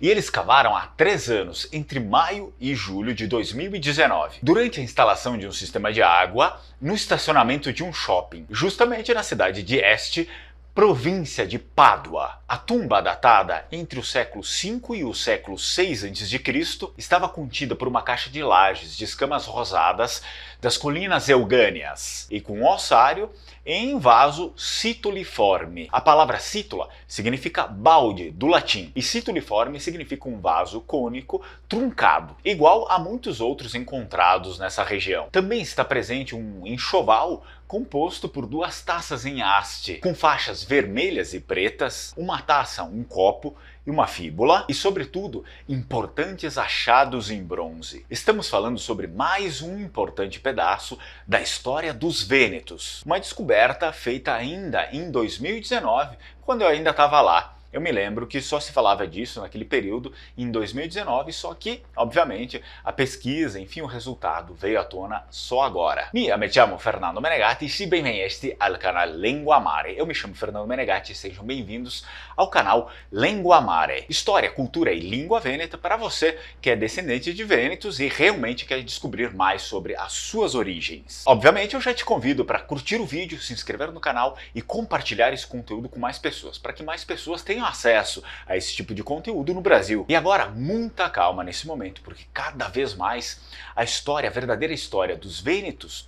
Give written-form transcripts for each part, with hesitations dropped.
E eles cavaram há 3 anos, entre maio e julho de 2019, durante a instalação de um sistema de água no estacionamento de um shopping, justamente na cidade de Este, província de Pádua. A tumba, datada entre o século V e o século VI a.C., estava contida por uma caixa de lajes de escamas rosadas das colinas Eugâneas e com um ossário em vaso situliforme. A palavra cítula significa balde, do latim, e situliforme significa um vaso cônico truncado, igual a muitos outros encontrados nessa região. Também está presente um enxoval composto por 2 taças em haste, com faixas vermelhas e pretas, uma taça, um copo e uma fíbula, e sobretudo, importantes achados em bronze. Estamos falando sobre mais um importante pedaço da história dos Vênetos, uma descoberta feita ainda em 2019, quando eu ainda estava lá. Eu me lembro que só se falava disso naquele período, em 2019, só que, obviamente, a pesquisa, enfim, o resultado veio à tona só agora. Me chamo Fernando Menegatti e bem-vindo ao canal Lenguamare. Eu me chamo Fernando Menegatti e sejam bem-vindos ao canal Lenguamare. História, cultura e língua vêneta para você que é descendente de vênetos e realmente quer descobrir mais sobre as suas origens. Obviamente, eu já te convido para curtir o vídeo, se inscrever no canal e compartilhar esse conteúdo com mais pessoas, para que mais pessoas tenham acesso a esse tipo de conteúdo no Brasil. E agora, muita calma nesse momento, porque cada vez mais a história, a verdadeira história dos Vênetos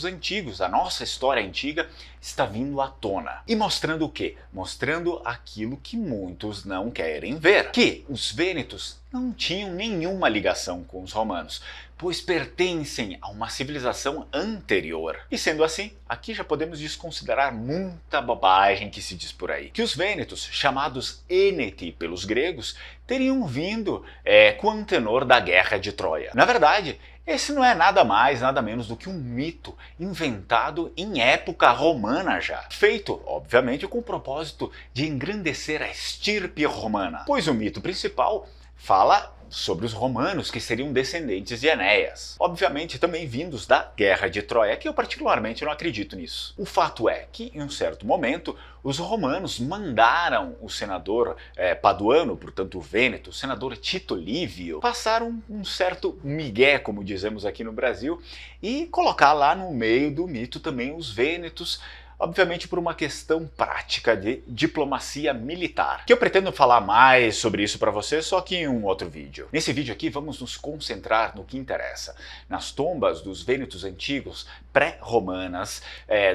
antigos, a nossa história antiga, está vindo à tona. E mostrando o quê? Mostrando aquilo que muitos não querem ver. Que os Vênetos não tinham nenhuma ligação com os romanos, pois pertencem a uma civilização anterior. E sendo assim, aqui já podemos desconsiderar muita bobagem que se diz por aí. Que os Vênetos, chamados Eneti pelos gregos, teriam vindo com o antenor da Guerra de Troia. Na verdade, esse não é nada mais, nada menos do que um mito inventado em época romana já. Feito, obviamente, com o propósito de engrandecer a estirpe romana. Pois o mito principal fala sobre os romanos que seriam descendentes de Enéas. Obviamente também vindos da Guerra de Troia, que eu particularmente não acredito nisso. O fato é que, em um certo momento, os romanos mandaram o senador paduano, portanto o vêneto, o senador Tito Livio, passar um certo migué, como dizemos aqui no Brasil, e colocar lá no meio do mito também os vênetos, obviamente por uma questão prática de diplomacia militar, que eu pretendo falar mais sobre isso para você só que em um outro vídeo. Nesse vídeo aqui vamos nos concentrar no que interessa, nas tombas dos vênetos antigos pré-romanas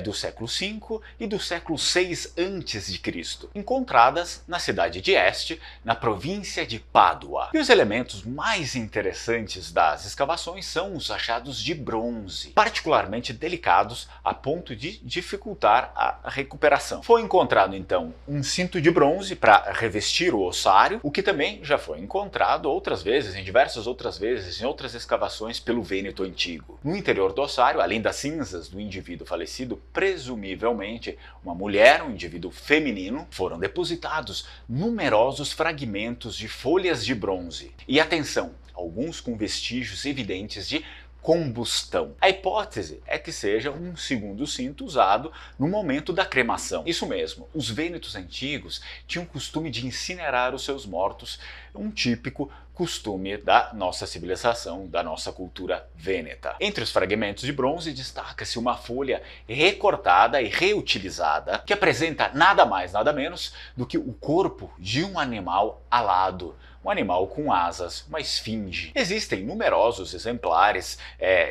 do século V e do século VI a.C., encontradas na cidade de Este, na província de Pádua. E os elementos mais interessantes das escavações são os achados de bronze, particularmente delicados a ponto de dificultar a recuperação. Foi encontrado então um cinto de bronze para revestir o ossário, o que também já foi encontrado outras vezes, em diversas outras vezes, em outras escavações pelo Vêneto antigo. No interior do ossário, além das cinzas do indivíduo falecido, presumivelmente uma mulher, um indivíduo feminino, foram depositados numerosos fragmentos de folhas de bronze. E atenção, alguns com vestígios evidentes de combustão. A hipótese é que seja um segundo cinto usado no momento da cremação. Isso mesmo, os vênetos antigos tinham o costume de incinerar os seus mortos, um típico costume da nossa civilização, da nossa cultura vêneta. Entre os fragmentos de bronze destaca-se uma folha recortada e reutilizada que apresenta nada mais, nada menos do que o corpo de um animal alado. Um animal com asas, uma esfinge. Existem numerosos exemplares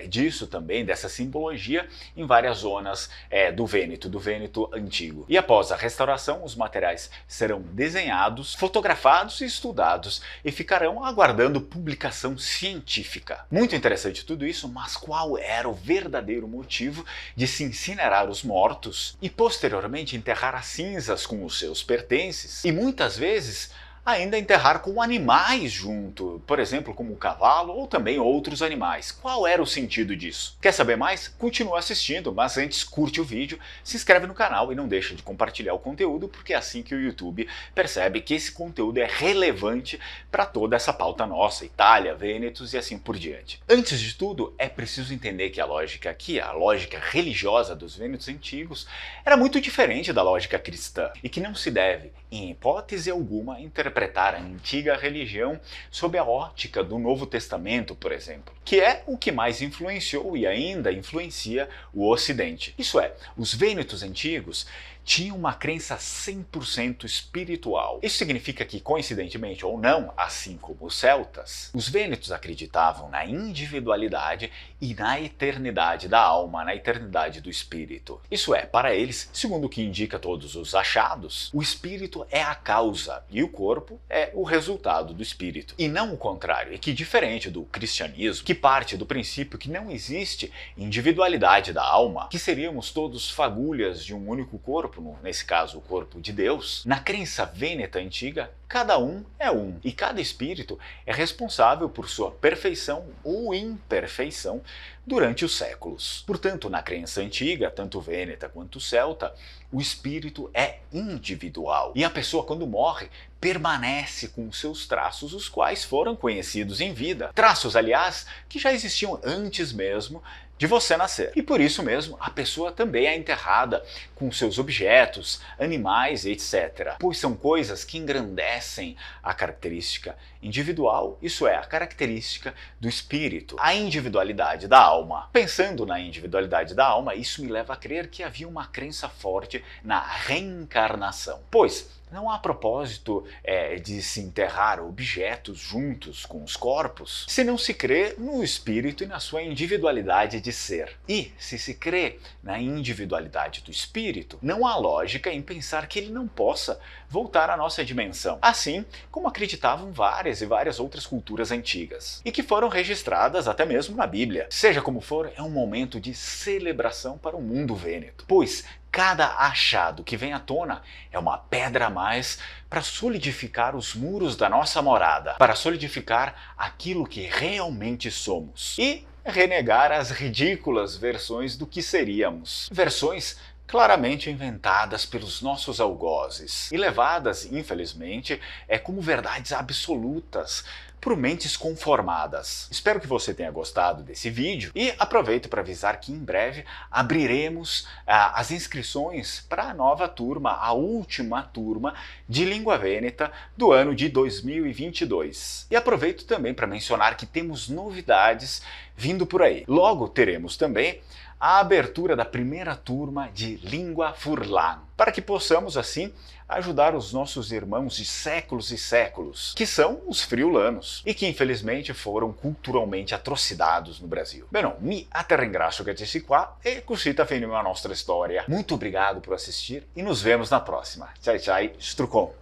disso também, dessa simbologia, em várias zonas do Vêneto antigo. E após a restauração, os materiais serão desenhados, fotografados e estudados e ficarão aguardando publicação científica. Muito interessante tudo isso, mas qual era o verdadeiro motivo de se incinerar os mortos e posteriormente enterrar as cinzas com os seus pertences? E muitas vezes ainda enterrar com animais junto, por exemplo, como o cavalo ou também outros animais. Qual era o sentido disso? Quer saber mais? Continua assistindo, mas antes curte o vídeo, se inscreve no canal e não deixa de compartilhar o conteúdo, porque é assim que o YouTube percebe que esse conteúdo é relevante para toda essa pauta nossa, Itália, Vênetos e assim por diante. Antes de tudo, é preciso entender que a lógica aqui, a lógica religiosa dos Vênetos antigos, era muito diferente da lógica cristã e que não se deve, em hipótese alguma, interpretar interpretar a antiga religião sob a ótica do Novo Testamento, por exemplo, que é o que mais influenciou e ainda influencia o Ocidente. Isso é, os vênetos antigos tinham uma crença 100% espiritual. Isso significa que, coincidentemente ou não, assim como os celtas, os vênetos acreditavam na individualidade e na eternidade da alma, na eternidade do espírito. Isso é, para eles, segundo o que indica todos os achados, o espírito é a causa e o corpo é o resultado do espírito. E não o contrário, e que diferente do cristianismo, que parte do princípio que não existe individualidade da alma, que seríamos todos fagulhas de um único corpo, nesse caso o corpo de Deus, na crença vêneta antiga, cada um é um, e cada espírito é responsável por sua perfeição ou imperfeição durante os séculos. Portanto, na crença antiga, tanto vêneta quanto celta, o espírito é individual, e a pessoa, quando morre, permanece com seus traços, os quais foram conhecidos em vida. Traços, aliás, que já existiam antes mesmo de você nascer. E por isso mesmo, a pessoa também é enterrada com seus objetos, animais, etc. Pois são coisas que engrandecem a característica individual, isso é, a característica do espírito, a individualidade da alma. Pensando na individualidade da alma, isso me leva a crer que havia uma crença forte na reencarnação. Pois não há propósito de se enterrar objetos juntos com os corpos se não se crê no espírito e na sua individualidade de ser. E se se crê na individualidade do espírito, não há lógica em pensar que ele não possa voltar à nossa dimensão, assim como acreditavam várias e várias outras culturas antigas, e que foram registradas até mesmo na Bíblia. Seja como for, é um momento de celebração para o mundo vêneto, pois cada achado que vem à tona é uma pedra a mais para solidificar os muros da nossa morada, para solidificar aquilo que realmente somos e renegar as ridículas versões do que seríamos. Versões claramente inventadas pelos nossos algozes e levadas, infelizmente, como verdades absolutas por mentes conformadas. Espero que você tenha gostado desse vídeo e aproveito para avisar que em breve abriremos as inscrições para a nova turma, a última turma de Língua Vêneta do ano de 2022. E aproveito também para mencionar que temos novidades vindo por aí. Logo teremos também a abertura da primeira turma de Língua Furlan, para que possamos assim ajudar os nossos irmãos de séculos e séculos, que são os friulanos, e que infelizmente foram culturalmente atrocidados no Brasil. Bem, mi ringrazio che ci si qua e così finimos a nossa história. Muito obrigado por assistir e nos vemos na próxima. Tchau, tchau, Strucon!